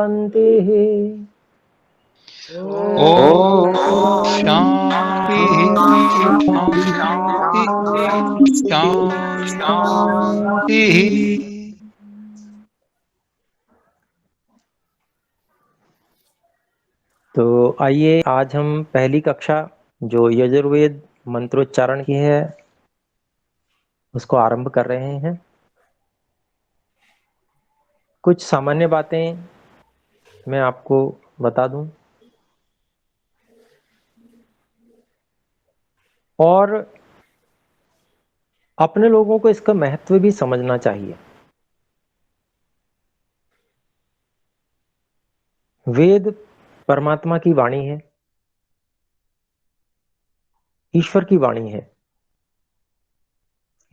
शान्तिः। ओम शांति शांति शांति। तो आइए आज हम पहली कक्षा जो यजुर्वेद मंत्रोच्चारण की है उसको आरंभ कर रहे हैं। कुछ सामान्य बातें मैं आपको बता दूं और अपने लोगों को इसका महत्व भी समझना चाहिए। वेद परमात्मा की वाणी है, ईश्वर की वाणी है।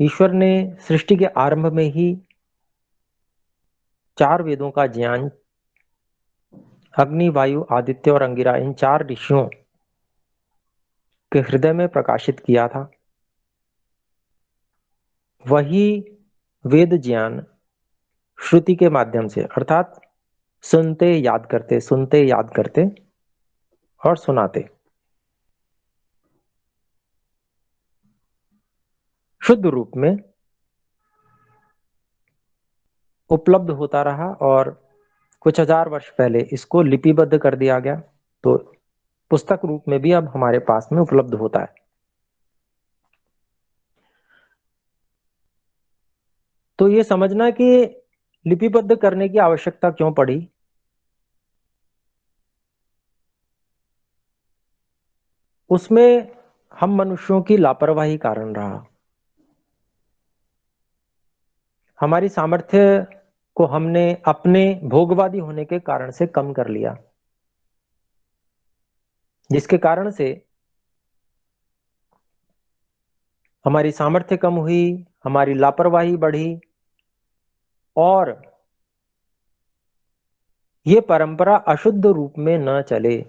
ईश्वर ने सृष्टि के आरंभ में ही 4 वेदों का ज्ञान अग्नि, वायु, आदित्य और अंगिरा इन 4 ऋषियों के हृदय में प्रकाशित किया था। वही वेद ज्ञान श्रुति के माध्यम से अर्थात सुनते याद करते और सुनाते शुद्ध रूप में उपलब्ध होता रहा और कुछ हजार वर्ष पहले इसको लिपिबद्ध कर दिया गया, तो पुस्तक रूप में भी अब हमारे पास में उपलब्ध होता है। तो ये समझना कि लिपिबद्ध करने की आवश्यकता क्यों पड़ी, उसमें हम मनुष्यों की लापरवाही कारण रहा। हमारी सामर्थ्य को हमने अपने भोगवादी होने के कारण से कम कर लिया, जिसके कारण से हमारी सामर्थ्य कम हुई, हमारी लापरवाही बढ़ी और ये परंपरा अशुद्ध रूप में न चले,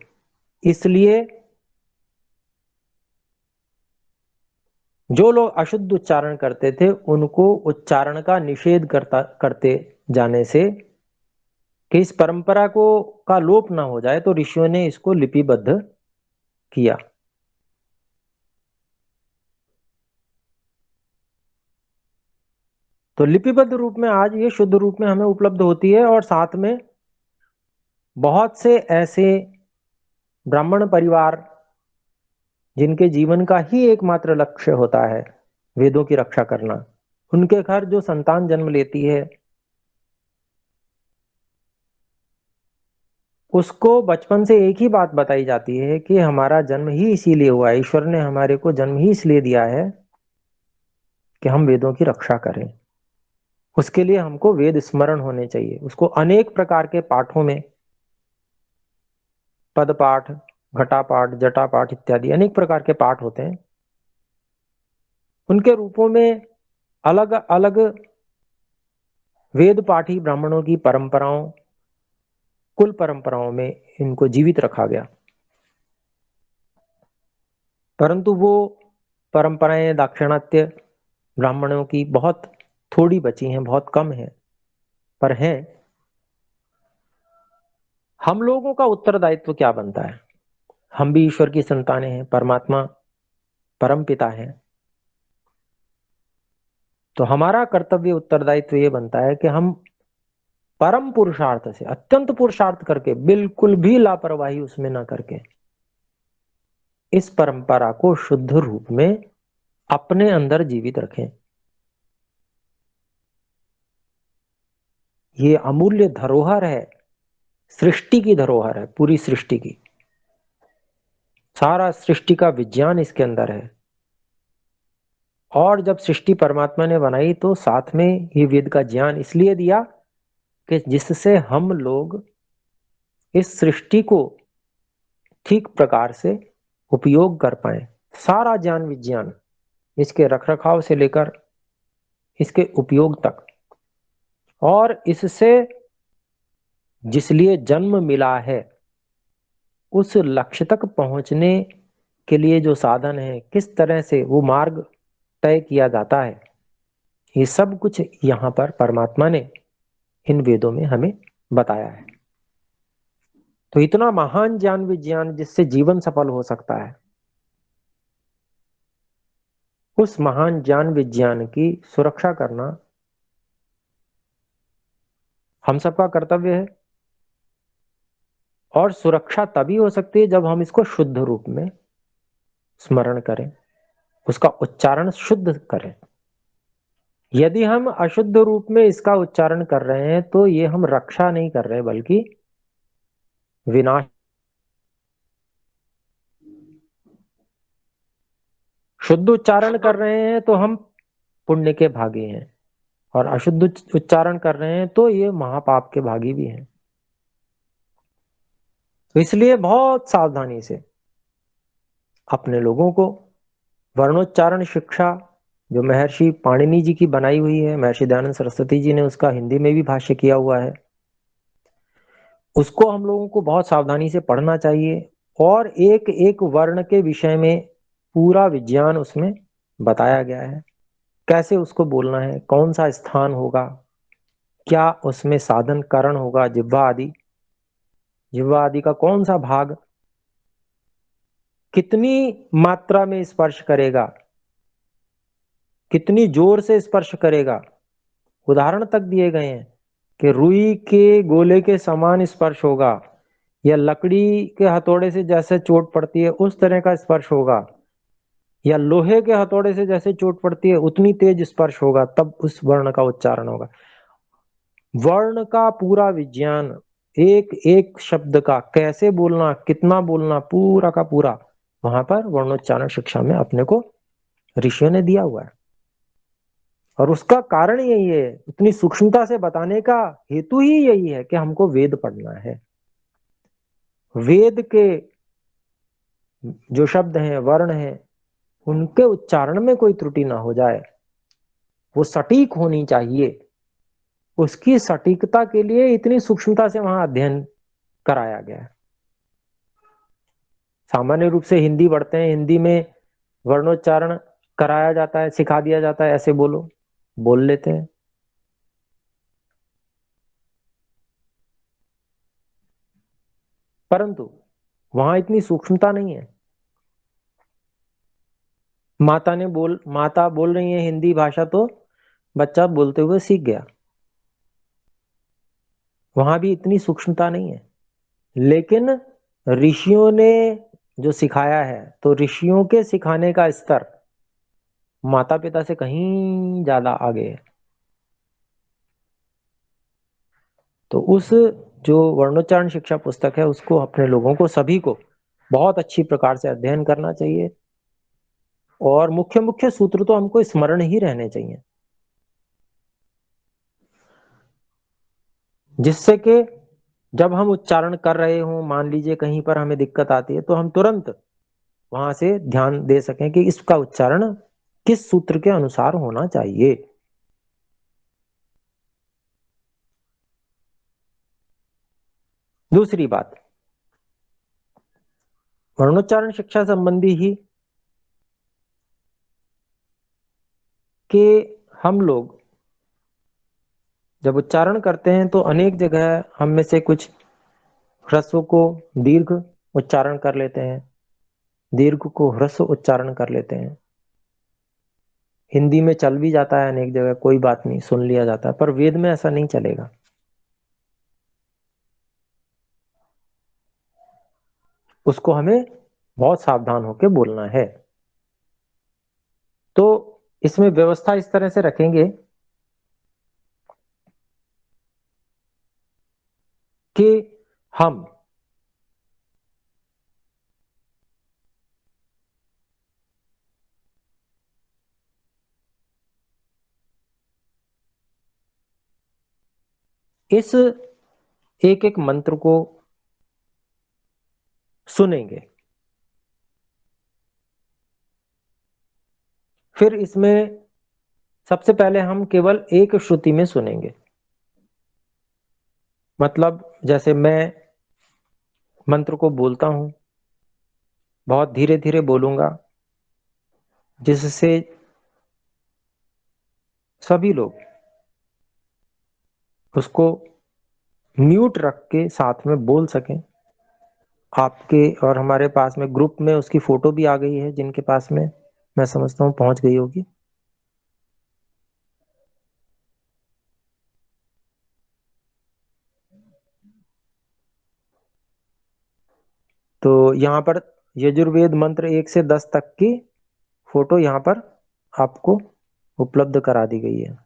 इसलिए जो लोग अशुद्ध उच्चारण करते थे उनको उच्चारण का निषेध करते जाने से कि इस परंपरा को का लोप ना हो जाए, तो ऋषियों ने इसको लिपिबद्ध किया। तो लिपिबद्ध रूप में आज ये शुद्ध रूप में हमें उपलब्ध होती है और साथ में बहुत से ऐसे ब्राह्मण परिवार जिनके जीवन का ही एकमात्र लक्ष्य होता है वेदों की रक्षा करना, उनके घर जो संतान जन्म लेती है उसको बचपन से एक ही बात बताई जाती है कि हमारा जन्म ही इसीलिए हुआ है, ईश्वर ने हमारे को जन्म ही इसलिए दिया है कि हम वेदों की रक्षा करें। उसके लिए हमको वेद स्मरण होने चाहिए। उसको अनेक प्रकार के पाठों में, पद पाठ, घटा पाठ, जटा पाठ इत्यादि अनेक प्रकार के पाठ होते हैं। उनके रूपों में अलग अलग वेद पाठी ब्राह्मणों की परंपराओं, कुल परंपराओं में इनको जीवित रखा गया। परंतु वो परंपराएं दाक्षिणात्य ब्राह्मणों की बहुत थोड़ी बची हैं, बहुत कम है, पर हैं। हम लोगों का उत्तरदायित्व क्या बनता है? हम भी ईश्वर की संतानें हैं, परमात्मा परम पिता है, तो हमारा कर्तव्य उत्तरदायित्व ये बनता है कि हम परम पुरुषार्थ से, अत्यंत पुरुषार्थ करके, बिल्कुल भी लापरवाही उसमें ना करके इस परंपरा को शुद्ध रूप में अपने अंदर जीवित रखें। ये अमूल्य धरोहर है, सृष्टि की धरोहर है, पूरी सृष्टि की। सारा सृष्टि का विज्ञान इसके अंदर है। और जब सृष्टि परमात्मा ने बनाई तो साथ में ये वेद का ज्ञान इसलिए दिया कि जिससे हम लोग इस सृष्टि को ठीक प्रकार से उपयोग कर पाए। सारा ज्ञान विज्ञान, इसके रखरखाव से लेकर इसके उपयोग तक, और इससे जिस लिए जन्म मिला है उस लक्ष्य तक पहुंचने के लिए जो साधन है, किस तरह से वो मार्ग तय किया जाता है, ये सब कुछ यहाँ पर परमात्मा ने इन वेदों में हमें बताया है। तो इतना महान ज्ञान विज्ञान जिससे जीवन सफल हो सकता है, उस महान ज्ञान विज्ञान की सुरक्षा करना हम सबका कर्तव्य है। और सुरक्षा तभी हो सकती है जब हम इसको शुद्ध रूप में स्मरण करें, उसका उच्चारण शुद्ध करें। यदि हम अशुद्ध रूप में इसका उच्चारण कर रहे हैं तो ये हम रक्षा नहीं कर रहे बल्कि विनाश। शुद्ध उच्चारण कर रहे हैं तो हम पुण्य के भागी हैं, और अशुद्ध उच्चारण कर रहे हैं तो ये महापाप के भागी भी हैं। तो इसलिए बहुत सावधानी से अपने लोगों को वर्णोच्चारण शिक्षा, जो महर्षि पाणिनि जी की बनाई हुई है, महर्षि दयानंद सरस्वती जी ने उसका हिंदी में भी भाष्य किया हुआ है, उसको हम लोगों को बहुत सावधानी से पढ़ना चाहिए। और एक एक वर्ण के विषय में पूरा विज्ञान उसमें बताया गया है, कैसे उसको बोलना है, कौन सा स्थान होगा, क्या उसमें साधन करण होगा, जिह्वा आदि, जिह्वा आदि का कौन सा भाग कितनी मात्रा में स्पर्श करेगा, कितनी जोर से स्पर्श करेगा। उदाहरण तक दिए गए हैं कि रुई के गोले के समान स्पर्श होगा, या लकड़ी के हथौड़े से जैसे चोट पड़ती है उस तरह का स्पर्श होगा, या लोहे के हथौड़े से जैसे चोट पड़ती है उतनी तेज स्पर्श होगा, तब उस वर्ण का उच्चारण होगा। वर्ण का पूरा विज्ञान, एक एक शब्द का कैसे बोलना, कितना बोलना, पूरा का पूरा वहां पर वर्णोच्चारण शिक्षा में अपने को ऋषियों ने दिया हुआ है। और उसका कारण यही है, इतनी सूक्ष्मता से बताने का हेतु ही यही है कि हमको वेद पढ़ना है। वेद के जो शब्द हैं, वर्ण हैं, उनके उच्चारण में कोई त्रुटि ना हो जाए, वो सटीक होनी चाहिए। उसकी सटीकता के लिए इतनी सूक्ष्मता से वहां अध्ययन कराया गया है। सामान्य रूप से हिंदी पढ़ते हैं, हिंदी में वर्णोच्चारण कराया जाता है, सिखा दिया जाता है, ऐसे बोलो, बोल लेते हैं। परंतु वहां इतनी सूक्ष्मता नहीं है। माता बोल रही है हिंदी भाषा तो बच्चा बोलते हुए सीख गया, वहां भी इतनी सूक्ष्मता नहीं है। लेकिन ऋषियों ने जो सिखाया है, तो ऋषियों के सिखाने का स्तर माता पिता से कहीं ज्यादा आगे है। तो उस जो वर्णोच्चारण शिक्षा पुस्तक है उसको अपने लोगों को, सभी को बहुत अच्छी प्रकार से अध्ययन करना चाहिए। और मुख्य मुख्य सूत्र तो हमको स्मरण ही रहने चाहिए, जिससे कि जब हम उच्चारण कर रहे हों, मान लीजिए कहीं पर हमें दिक्कत आती है, तो हम तुरंत वहां से ध्यान दे सकें कि इसका उच्चारण किस सूत्र के अनुसार होना चाहिए। दूसरी बात, वर्णोच्चारण शिक्षा संबंधी ही कि हम लोग जब उच्चारण करते हैं तो अनेक जगह हम में से कुछ ह्रस्व को दीर्घ उच्चारण कर लेते हैं, दीर्घ को ह्रस्व उच्चारण कर लेते हैं। हिंदी में चल भी जाता है अनेक जगह, कोई बात नहीं, सुन लिया जाता है, पर वेद में ऐसा नहीं चलेगा। उसको हमें बहुत सावधान होकर बोलना है। तो इसमें व्यवस्था इस तरह से रखेंगे कि हम इस एक एक मंत्र को सुनेंगे, फिर इसमें सबसे पहले हम केवल एक श्रुति में सुनेंगे। मतलब जैसे मैं मंत्र को बोलता हूं, बहुत धीरे धीरे बोलूंगा, जिससे सभी लोग उसको म्यूट रख के साथ में बोल सकें। आपके और हमारे पास में ग्रुप में उसकी फोटो भी आ गई है, जिनके पास में मैं समझता हूँ पहुंच गई होगी। तो यहाँ पर यजुर्वेद मंत्र 1 से 10 तक की फोटो यहाँ पर आपको उपलब्ध करा दी गई है।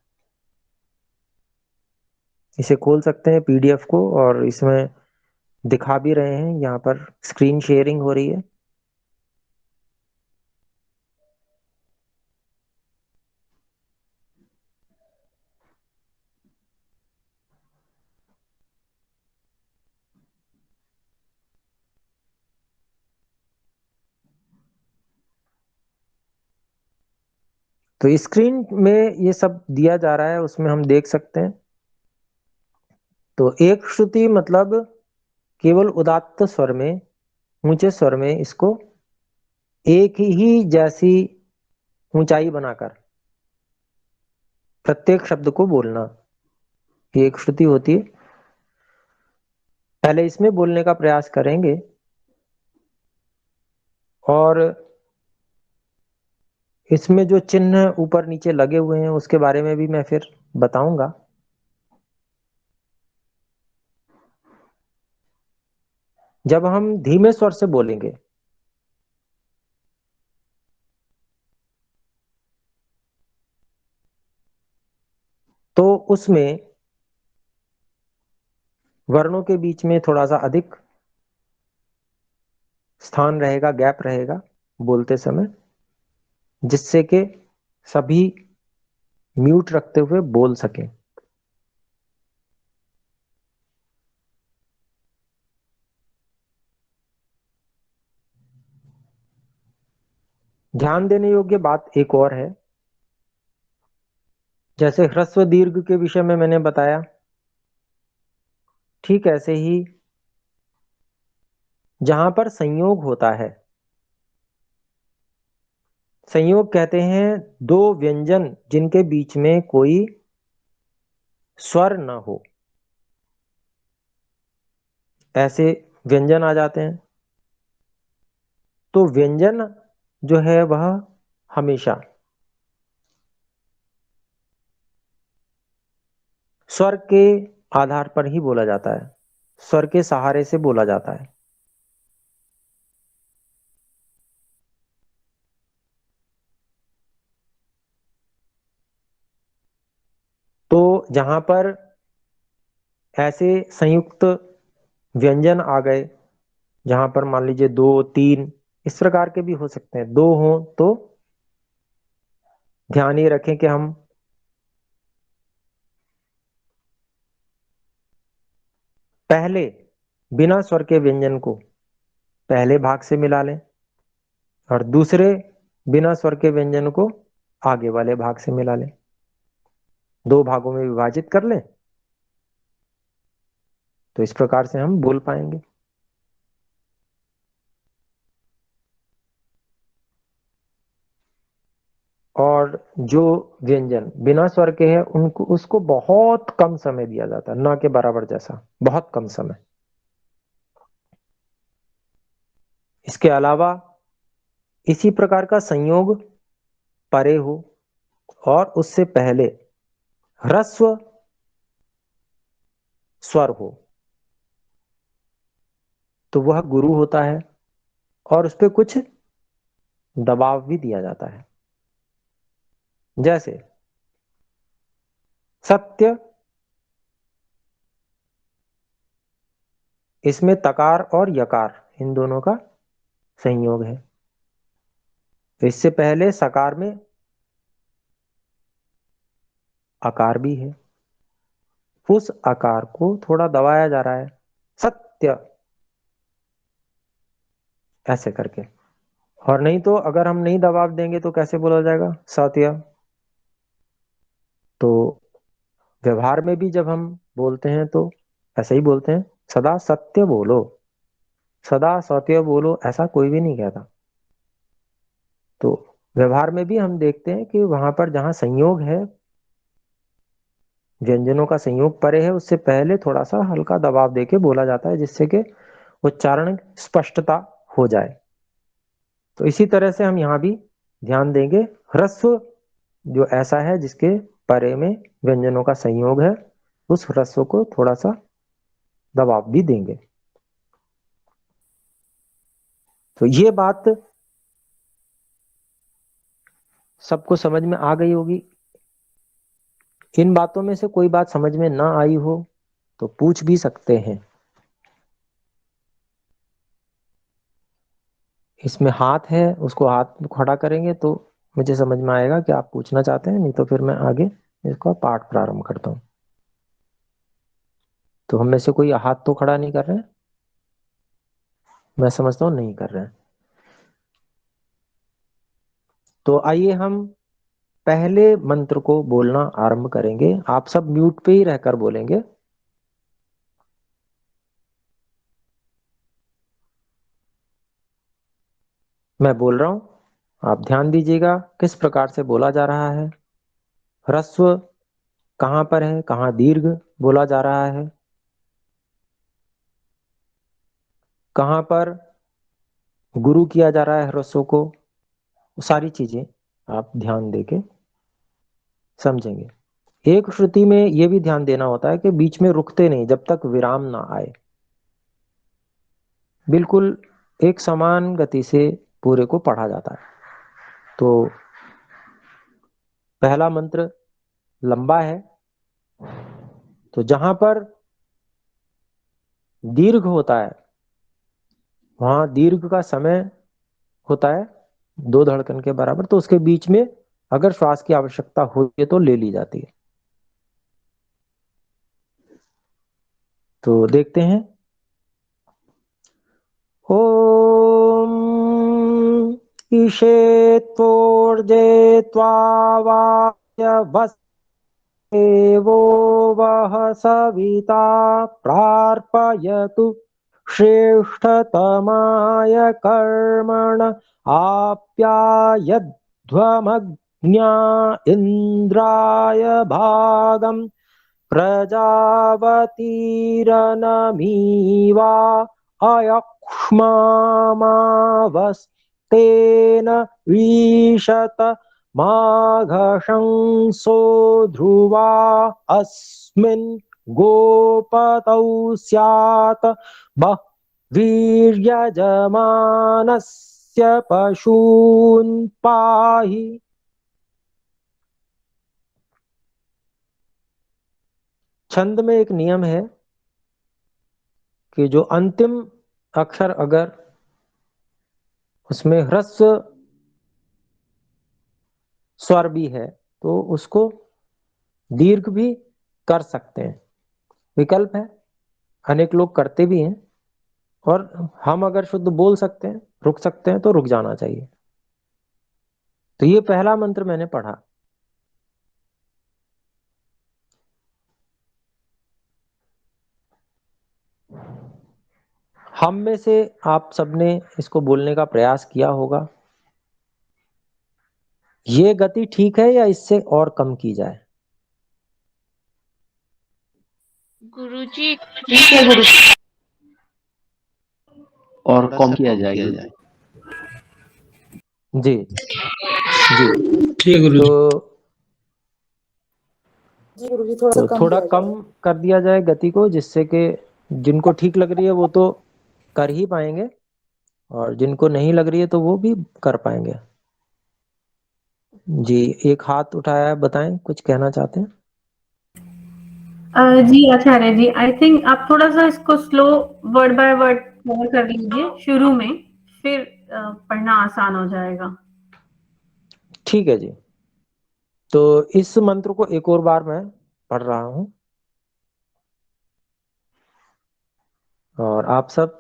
इसे खोल सकते हैं पीडीएफ को, और इसमें दिखा भी रहे हैं, यहाँ पर स्क्रीन शेयरिंग हो रही है। तो स्क्रीन में ये सब दिया जा रहा है, उसमें हम देख सकते हैं। तो एक श्रुति मतलब केवल उदात्त स्वर में, ऊंचे स्वर में इसको एक ही जैसी ऊंचाई बनाकर प्रत्येक शब्द को बोलना, ये एक श्रुति होती है। पहले इसमें बोलने का प्रयास करेंगे, और इसमें जो चिन्ह ऊपर नीचे लगे हुए हैं उसके बारे में भी मैं फिर बताऊंगा। जब हम धीमे स्वर से बोलेंगे तो उसमें वर्णों के बीच में थोड़ा सा अधिक स्थान रहेगा, गैप रहेगा बोलते समय, जिससे कि सभी म्यूट रखते हुए बोल सकें। ध्यान देने योग्य बात एक और है, जैसे ह्रस्व दीर्घ के विषय में मैंने बताया, ठीक ऐसे ही जहां पर संयोग होता है, संयोग कहते हैं दो व्यंजन जिनके बीच में कोई स्वर न हो, ऐसे व्यंजन आ जाते हैं। तो व्यंजन जो है वह हमेशा स्वर के आधार पर ही बोला जाता है, स्वर के सहारे से बोला जाता है। तो जहां पर ऐसे संयुक्त व्यंजन आ गए, जहां पर मान लीजिए दो तीन इस प्रकार के भी हो सकते हैं, दो हों तो ध्यान ये रखें कि हम पहले बिना स्वर के व्यंजन को पहले भाग से मिला लें, और दूसरे बिना स्वर के व्यंजन को आगे वाले भाग से मिला लें, दो भागों में विभाजित कर लें, तो इस प्रकार से हम बोल पाएंगे। और जो व्यंजन बिना स्वर के हैं उनको उसको बहुत कम समय दिया जाता है, ना के बराबर जैसा, बहुत कम समय। इसके अलावा इसी प्रकार का संयोग परे हो और उससे पहले ह्रस्व स्वर हो, तो वह गुरु होता है, और उस पर कुछ दबाव भी दिया जाता है। जैसे सत्य, इसमें तकार और यकार इन दोनों का संयोग है। इससे पहले सकार में आकार भी है, उस आकार को थोड़ा दबाया जा रहा है, सत्य ऐसे करके। और नहीं तो अगर हम नहीं दबाव देंगे तो कैसे बोला जाएगा, सत्य। तो व्यवहार में भी जब हम बोलते हैं तो ऐसे ही बोलते हैं, सदा सत्य बोलो, सदा सत्य बोलो, ऐसा कोई भी नहीं कहता। तो व्यवहार में भी हम देखते हैं कि वहां पर जहां संयोग है, व्यंजनों का संयोग परे है, उससे पहले थोड़ा सा हल्का दबाव देके बोला जाता है, जिससे कि उच्चारण स्पष्टता हो जाए। तो इसी तरह से हम यहाँ भी ध्यान देंगे। ह्रस्व जो ऐसा है जिसके परे में व्यंजनों का संयोग है, उस ह्रस्व को थोड़ा सा दबाव भी देंगे। तो ये बात सबको समझ में आ गई होगी। इन बातों में से कोई बात समझ में ना आई हो तो पूछ भी सकते हैं। इसमें हाथ है, उसको हाथ खड़ा करेंगे तो मुझे समझ में आएगा कि आप पूछना चाहते हैं, नहीं तो फिर मैं आगे इसका पाठ प्रारंभ करता हूँ। तो हम में से कोई हाथ तो खड़ा नहीं कर रहे हैं, मैं समझता हूँ नहीं कर रहे हैं। तो आइए हम पहले मंत्र को बोलना आरंभ करेंगे। आप सब म्यूट पे ही रहकर बोलेंगे। मैं बोल रहा हूं, आप ध्यान दीजिएगा किस प्रकार से बोला जा रहा है। ह्रस्व कहां पर है, कहां दीर्घ बोला जा रहा है, कहां पर गुरु किया जा रहा है ह्रस्व को, सारी चीजें आप ध्यान देके समझेंगे। एक श्रुति में यह भी ध्यान देना होता है कि बीच में रुकते नहीं जब तक विराम ना आए। बिल्कुल एक समान गति से पूरे को पढ़ा जाता है। तो पहला मंत्र लंबा है, तो जहां पर दीर्घ होता है वहां दीर्घ का समय होता है 2 धड़कन के बराबर। तो उसके बीच में अगर श्वास की आवश्यकता होती है तो ले ली जाती है। तो देखते हैं। ओम ईशेत्वोर्जे त्वावाय देवो वः सविता प्रार्पयतु श्रेष्ठतमाय कर्मण आप्यायध्वमग्न्या इन्द्राय भागम् प्रजावतीरनमीवा अयक्ष्मामावस्तेन ईशत माघशंसो ध्रुवा अस्मिन् गोपतौ स्यात् वीर्यजमानस्य पशून् पाहि। छंद में एक नियम है कि जो अंतिम अक्षर अगर उसमें ह्रस्व स्वर भी है तो उसको दीर्घ भी कर सकते हैं, विकल्प है। अनेक लोग करते भी हैं। और हम अगर शुद्ध बोल सकते हैं, रुक सकते हैं तो रुक जाना चाहिए। तो ये पहला मंत्र मैंने पढ़ा। हम में से आप सबने इसको बोलने का प्रयास किया होगा। ये गति ठीक है या इससे और कम की जाए? गुरुजी ठीक है गुरुजी। और कम किया जाए गुरुजी। जी जी। ठीक है गुरुजी। तो थोड़ा कम कर दिया जाए गति को, जिससे कि जिनको ठीक लग रही है वो तो कर ही पाएंगे और जिनको नहीं लग रही है तो वो भी कर पाएंगे। जी, एक हाथ उठाया है, बताएं कुछ कहना चाहते हैं। जी आचार्य जी, आई थिंक आप थोड़ा सा इसको slow word by word cover कर लीजिए शुरू में, फिर पढ़ना आसान हो जाएगा। ठीक है जी। तो इस मंत्र को एक और बार मैं पढ़ रहा हूं और आप सब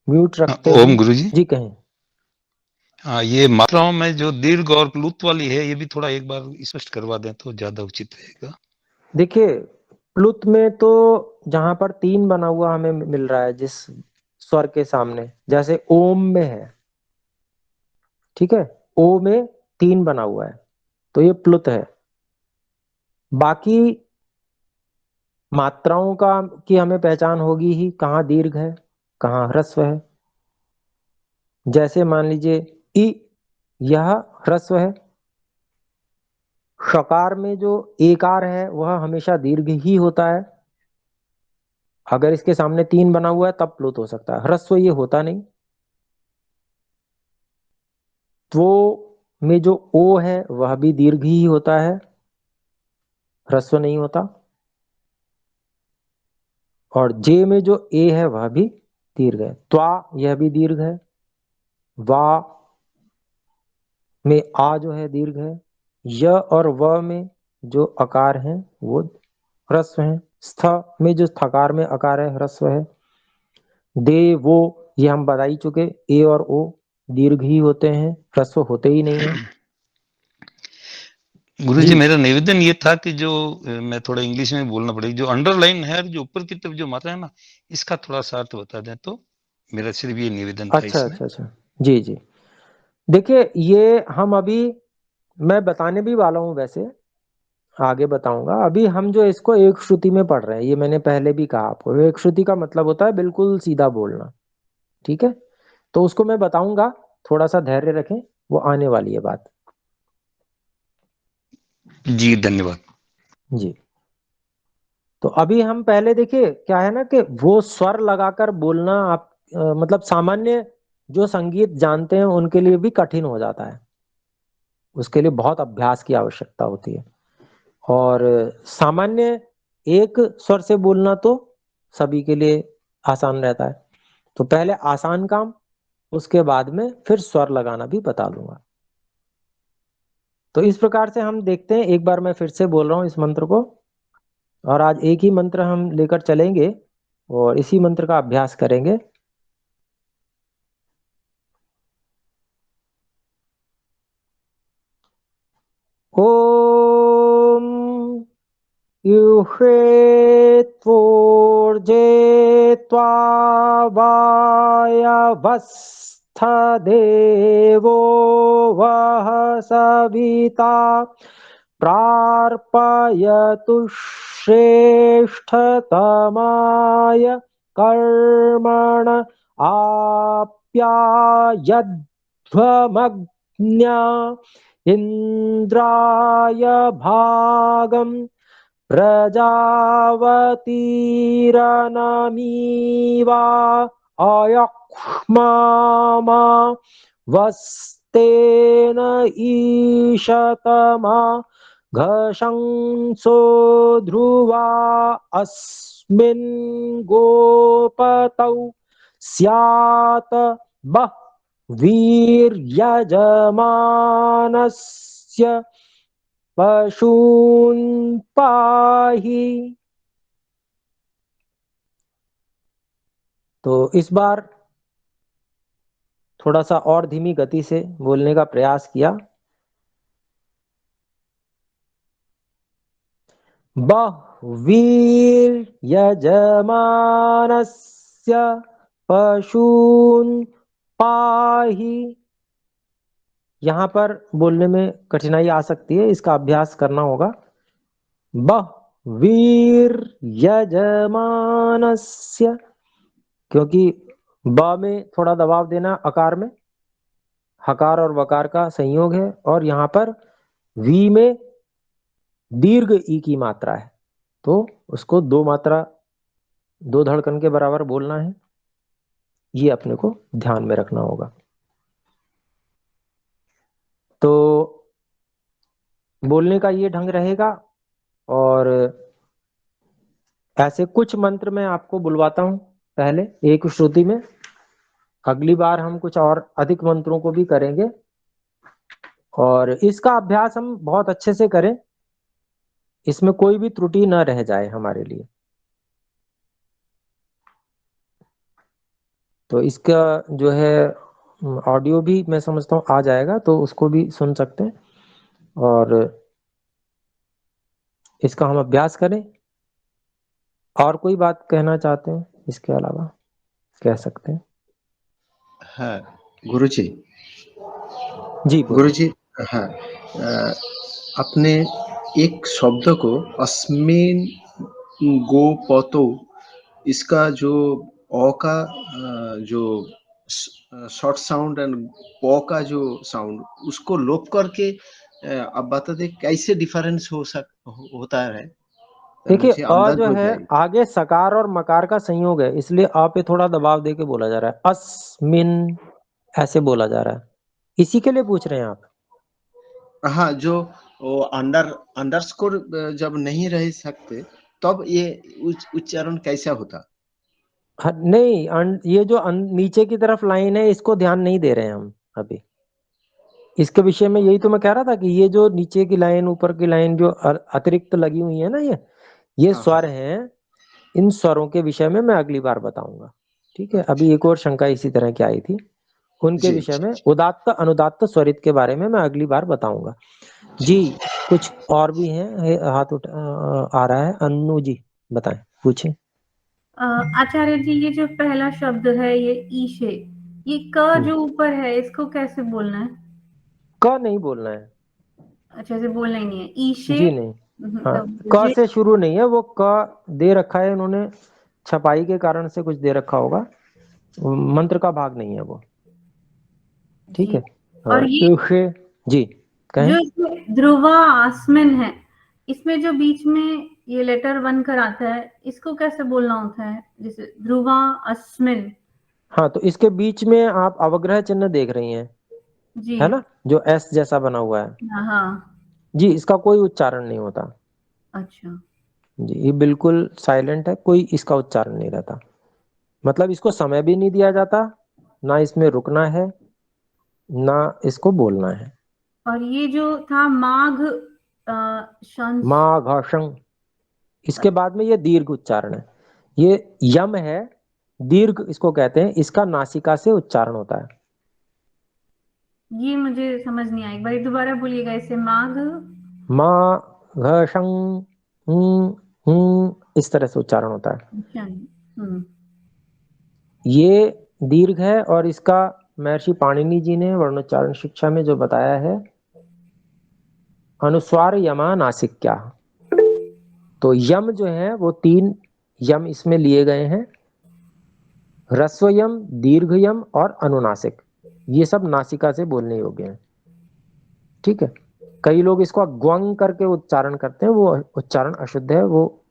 म्यूट रखते ओम हुए गुरुजी। जी कहें। हाँ, ये मात्राओं में जो दीर्घ और प्लुत वाली है ये भी थोड़ा एक बार स्पष्ट करवा दें तो ज्यादा उचित रहेगा। देखिए, प्लुत में तो जहां पर 3 बना हुआ हमें मिल रहा है जिस स्वर के सामने, जैसे ओम में है, ठीक है, ओ में 3 बना हुआ है तो ये प्लुत है। बाकी मात्राओं का की हमें पहचान होगी ही, कहाँ दीर्घ है कहाँ ह्रस्व है। जैसे मान लीजिए इ, यह ह्रस्व है। षकार में जो एकार है वह हमेशा दीर्घ ही होता है। अगर इसके सामने 3 बना हुआ है तब प्लुत हो सकता है, ह्रस्व ये होता नहीं। तो में जो ओ है वह भी दीर्घ ही होता है, ह्रस्व नहीं होता। और जे में जो ए है वह भी दीर्घ है। त्वा यह भी दीर्घ है। वा में आ जो है दीर्घ है। य और व में जो अकार है वो ह्रस्व है। स्थ में जो थकार में अकार है ह्रस्व है। दे वो ये हम बता ही चुके, ए और ओ दीर्घ ही होते हैं, ह्रस्व होते ही नहीं है। गुरु जी जी मेरा निवेदन ये था कि जो मैं थोड़ा इंग्लिश में बोलना पड़ेगा, जो अंडरलाइन है जो ऊपर की तरफ जो मात्रा है ना, इसका थोड़ा सा अर्थ बता दें तो मेरा सिर्फ ये निवेदन था अच्छा इसमें। अच्छा अच्छा, जी जी। देखिए ये हम अभी, मैं बताने भी वाला हूँ, वैसे आगे बताऊंगा। अभी हम जो इसको एक श्रुति में पढ़ रहे हैं, ये मैंने पहले भी कहा आपको, एक श्रुति का मतलब होता है बिल्कुल सीधा बोलना, ठीक है। तो उसको मैं बताऊंगा, थोड़ा सा धैर्य रखें, वो आने वाली है बात। जी धन्यवाद। जी तो अभी हम पहले देखिए क्या है ना कि वो स्वर लगाकर बोलना आप मतलब सामान्य जो संगीत जानते हैं उनके लिए भी कठिन हो जाता है, उसके लिए बहुत अभ्यास की आवश्यकता होती है। और सामान्य एक स्वर से बोलना तो सभी के लिए आसान रहता है। तो पहले आसान काम, उसके बाद में फिर स्वर लगाना भी बता दूंगा। तो इस प्रकार से हम देखते हैं, एक बार मैं फिर से बोल रहा हूं इस मंत्र को, और आज एक ही मंत्र हम लेकर चलेंगे और इसी मंत्र का अभ्यास करेंगे। ओम युषे त्वोर्जे त्वा वायवस्थ देवो वः सविता प्रार्पयतु श्रेष्ठतमाय कर्मण आप्यायध्वमग्न्या इन्द्राय भागम् प्रजावतीरनमीवा अयक्ष्मामा वस्तेन ईशतमा घशंसो ध्रुवा अस्मिन् गोपतौ स्यात् वीर्यजमानस्य पशून् पाहि। तो इस बार थोड़ा सा और धीमी गति से बोलने का प्रयास किया। बह्वीर्यजमानस्य पशून् पाहि। यहां पर बोलने में कठिनाई आ सकती है, इसका अभ्यास करना होगा। बह्वीर्यजमानस्य, क्योंकि ब में थोड़ा दबाव देना, अकार में हकार और वकार का संयोग है, और यहां पर वी में दीर्घ ई की मात्रा है, तो उसको 2 मात्रा 2 धड़कन के बराबर बोलना है, ये अपने को ध्यान में रखना होगा। तो बोलने का ये ढंग रहेगा। और ऐसे कुछ मंत्र मैं आपको बुलवाता हूं पहले एक श्रुति में, अगली बार हम कुछ और अधिक मंत्रों को भी करेंगे, और इसका अभ्यास हम बहुत अच्छे से करें, इसमें कोई भी त्रुटि न रह जाए हमारे लिए। तो इसका जो है ऑडियो भी मैं समझता हूँ आ जाएगा, तो उसको भी सुन सकते हैं, और इसका हम अभ्यास करें। और कोई बात कहना चाहते हैं इसके अलावा, कह सकते हैं। हाँ गुरुजी, जी बोलिए। गुरुजी, हाँ अपने एक शब्द को अस्मिन गोपतो, इसका जो अ का जो शॉर्ट साउंड एंड प का जो साउंड उसको लोप करके आप बता दें कैसे डिफरेंस होता है, तो देखिए मुझे अ अंदाज जो हो है जाएगा। आगे सकार और मकार का संयोग है, इसलिए अ पे थोड़ा दबाव देके बोला जा रहा है, अस्मिन ऐसे बोला जा रहा है। इसी के लिए पूछ रहे हैं आप? हाँ, जो वो अंडरस्कोर जब नहीं रह सकते तब ये उच्चारण कैसा होता? हाँ, नहीं ये जो नीचे की तरफ लाइन है इसको ध्यान नहीं दे रहे हैं हम अभी। इसके विषय में यही तो मैं कह रहा था कि ये जो नीचे की लाइन ऊपर की लाइन जो अतिरिक्त लगी हुई है ना, ये हाँ, स्वर हैं। इन स्वरों के विषय में मैं अगली बार बताऊंगा। ठीक है, अभी एक और शंका इसी तरह की आई थी, उनके जी। विषय में उदात्त अनुदात्त स्वरित के बारे में मैं अगली बार बताऊंगा। जी, कुछ और भी हैं? हाथ आ रहा है, अनु जी बताएं, पूछें। आचार्य जी, ये जो पहला शब्द है ये ईशे, ये क जो ऊपर है इसको कैसे बोलना है? क नहीं बोलना है। अच्छा, ऐसे बोलना ही नहीं है, ईशे। जी नहीं, हाँ, क जे। से शुरू नहीं है, वो क दे रखा है उन्होंने, छपाई के कारण से कुछ दे रखा होगा, मंत्र का भाग नहीं है वो। ठीक जी। है। और और ये जी कहें। जो इसमें ध्रुवा आसमिन है, इसमें जो बीच में ये लेटर बनकर आता है, इसको कैसे बोलना होता है? जैसे ध्रुवा अस्मिन। हाँ, तो इसके बीच में आप अवग्रह चिन्ह देख रही हैं, जी। है ना, जो एस जैसा बना हुआ है। हाँ हाँ। जी, इसका कोई उच्चारण नहीं होता। अच्छा। जी, ये बिल्कुल साइलेंट है, कोई इसका उच्चारण नहीं रहता। मतलब इसको समय भी नहीं दिया जाता, ना इसमें रुकना है, ना इसको बोलना है। और ये जो था माघ शंस। माँ घाषं, इसके बाद में ये दीर्घ उच्चारण है। ये यम है, दीर्घ इसको कहते हैं, इसका नासिका से उच्चारण होता है। ये मुझे समझ नहीं आया, एक बार दोबारा बोलिएगा इसे। माघ। माँ घाषं, इस तरह से उच्चारण होता है। हम्म। ये दीर्घ है, और इसका महर्षि पाणिनि जी ने वर्णोच्चारण शिक्षा में जो बताया है, अनुस्वार यमा नासिक्या। तो यम जो है वो 3 यम इसमें लिए गए हैं, ह्रस्व यम, दीर्घ यम और अनुनासिक। ये सब नासिका से बोलने योग्य हैं। ठीक है, कई लोग इसको ग्वंग करके उच्चारण करते हैं, वो उच्चारण अशुद्ध है, वो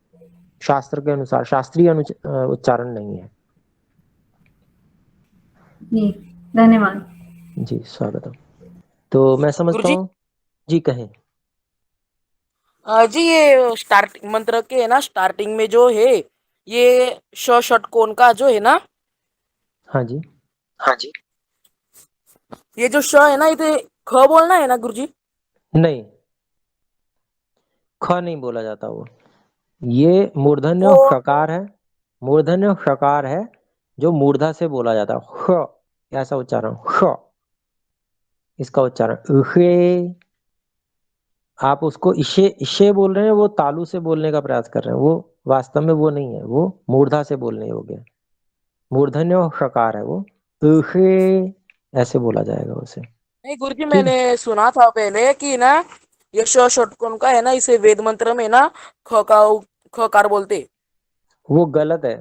शास्त्र के अनुसार शास्त्रीय उच्चारण नहीं है। जी, धन्यवाद। जी स्वागतम। तो मैं समझता गुरुजी, हूँ, जी कहें। जी ये स्टार्टिंग मंत्र के है ना, स्टार्टिंग में जो है ये षटकोण का जो है ना, हाँ जी, ये जो श है ना, इसे ख बोलना है ना गुरुजी? नहीं, ख नहीं बोला जाता वो। ये मूर्धन्य वो षकार है, मूर्धन्य षकार है, जो मूर्धा से बोला जाता है। ख, ऐसा उच्चारण, ख, इसका उच्चारण खे। आप उसको इशे इशे बोल रहे हैं, वो तालु से बोलने का प्रयास कर रहे हैं, वो वास्तव में वो नहीं है, वो मूर्धा से बोलने योग्य है। मूर्धन्य षकार है वो, खे ऐसे बोला जाएगा उसे। नहीं गुरुजी, ठीक है, मैंने सुना था पहले कि ना ये षटकोण का है ना, इसे वेद मंत्र में ना खकार बोलते। वो गलत है,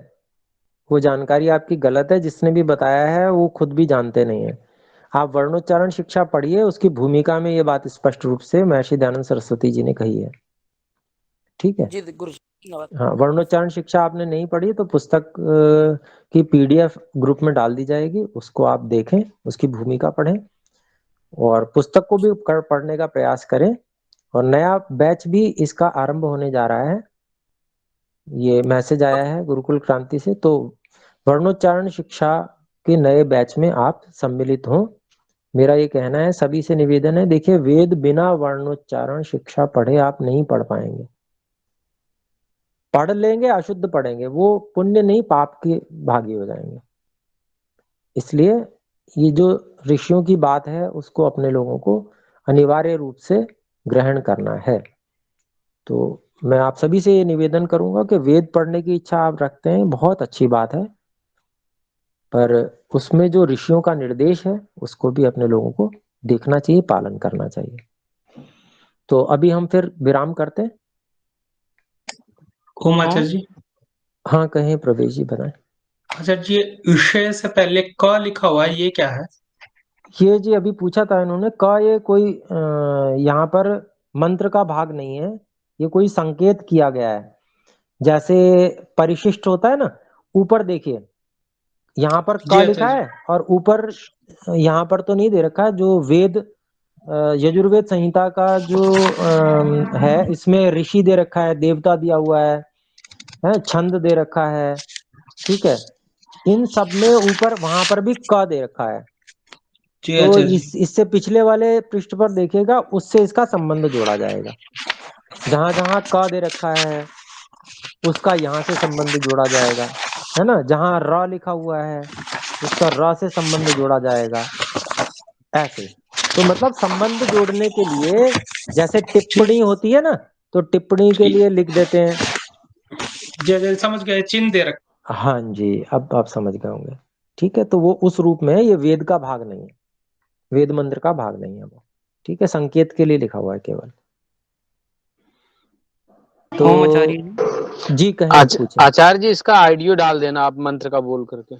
वो जानकारी आपकी गलत है, जिसने भी बताया है वो खुद भी जानते नहीं है। आप वर्णोच्चारण शिक्षा पढ़िए, उसकी भूमिका में ये बात स्पष्ट रूप से महर्षि दयानंद सरस्वती जी ने कही है। ठीक है, जी गुरुजी, धन्यवाद। हाँ, वर्णोच्चारण शिक्षा आपने नहीं पढ़ी तो पुस्तक की पीडीएफ ग्रुप में डाल दी जाएगी, उसको आप देखें, उसकी भूमिका पढ़ें, और पुस्तक को भी पढ़ने का प्रयास करें। और नया बैच भी इसका आरंभ होने जा रहा है, ये मैसेज आया है गुरुकुल क्रांति से, तो वर्णोच्चारण शिक्षा के नए बैच में आप सम्मिलित हों। मेरा ये कहना है, सभी से निवेदन है, देखिए वेद बिना वर्णोच्चारण शिक्षा पढ़े आप नहीं पढ़ पाएंगे। पढ़ लेंगे, अशुद्ध पढ़ेंगे, वो पुण्य नहीं पाप के भागी हो जाएंगे। इसलिए ये जो ऋषियों की बात है उसको अपने लोगों को अनिवार्य रूप से ग्रहण करना है। तो मैं आप सभी से ये निवेदन करूंगा कि वेद पढ़ने की इच्छा आप रखते हैं, बहुत अच्छी बात है, पर उसमें जो ऋषियों का निर्देश है उसको भी अपने लोगों को देखना चाहिए, पालन करना चाहिए। तो अभी हम फिर विराम करते हैं। ओम आचार्य जी। हाँ कहें प्रवेश जी, बताएं। आचार्य जी, विषय से पहले क लिखा हुआ है, ये क्या है? ये जी अभी पूछा था इन्होंने, क ये कोई यहाँ पर मंत्र का भाग नहीं है, ये कोई संकेत किया गया है। जैसे परिशिष्ट होता है ना, ऊपर देखिए यहाँ पर जी क लिखा आचार्य है और ऊपर यहाँ पर तो नहीं दे रखा है, जो वेद यजुर्वेद संहिता का जो है, इसमें ऋषि दे रखा है, देवता दिया हुआ है, छंद दे रखा है, ठीक है। इन सब में ऊपर वहां पर भी क दे रखा है। जी तो आचार्य जी। इससे पिछले वाले पृष्ठ पर देखिएगा, उससे इसका संबंध जोड़ा जाएगा। जहां जहां क दे रखा है उसका यहाँ से संबंध जोड़ा जाएगा, है ना। जहां र लिखा हुआ है उसका र से संबंध जोड़ा जाएगा, ऐसे। तो मतलब संबंध जोड़ने के लिए, जैसे टिप्पणी होती है ना, तो टिप्पणी के लिए लिख देते हैं। जी आचार्य, समझ गए, चिन्ह दे रखा। हाँ जी, अब आप समझ गए होंगे। ठीक है, तो वो उस रूप में है, ये वेद का भाग नहीं है, वेद मंत्र का भाग नहीं है वो। ठीक है, संकेत के लिए लिखा हुआ है केवल। तो ओम आचार्य जी। जी कहें, पूछें। आचार्य जी, इसका आइडियो डाल देना आप मंत्र का बोल करके।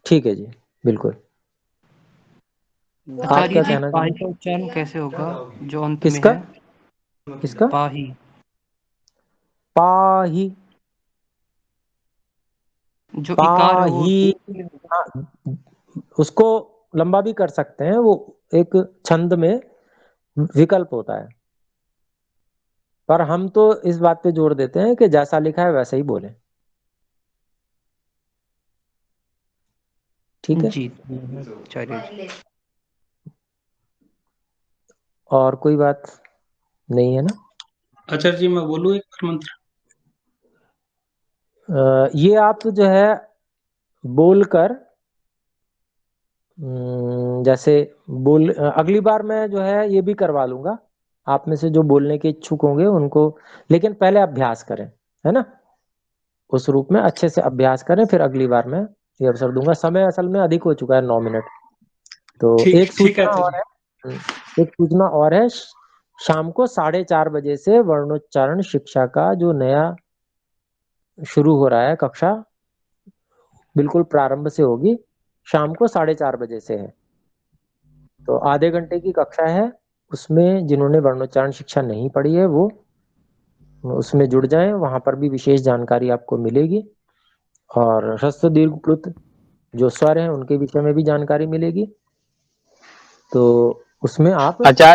ठीक है जी, बिल्कुल। आप आचार्य क्या जी, कहना पाही चाहेंगे? का उच्चारण कैसे होगा जो अंत में किसका? है? किसका? पाही। पाही। जो इकार है वो पाही। हाँ, उसको लंबा भी कर सकते हैं, वो एक छंद में विकल्प होता है, पर हम तो इस बात पे जोर देते हैं कि जैसा लिखा है वैसा ही बोले। ठीक है। जी आचार्य जी। और कोई बात नहीं है ना? आचार्य जी, मैं बोलूं एक बार मंत्र? ये आप जो है बोलकर, जैसे अगली बार मैं जो है ये भी करवा लूंगा, आप में से जो बोलने के इच्छुक होंगे उनको, लेकिन पहले अभ्यास करें, है ना। उस रूप में अच्छे से अभ्यास करें, फिर अगली बार मैं ये अवसर दूंगा। समय असल में अधिक हो चुका है, 9 मिनट। तो ठीक एक ठीक है सूचना और आचार्य। है, एक सूचना और है। शाम को 4:30 बजे से वर्णोच्चारण शिक्षा का जो नया शुरू हो रहा है कक्षा, बिल्कुल प्रारंभ से होगी, शाम को 4:30 बजे से है। तो आधे घंटे की कक्षा है, उसमें जिन्होंने वर्णोच्चारण शिक्षा नहीं पढ़ी है वो उसमें जुड़ जाएं, वहां पर भी विशेष जानकारी आपको मिलेगी। और ह्रस्व दीर्घ प्लुत जो स्वर हैं उनके विषय में भी जानकारी मिलेगी। तो उसमें आप आचार्य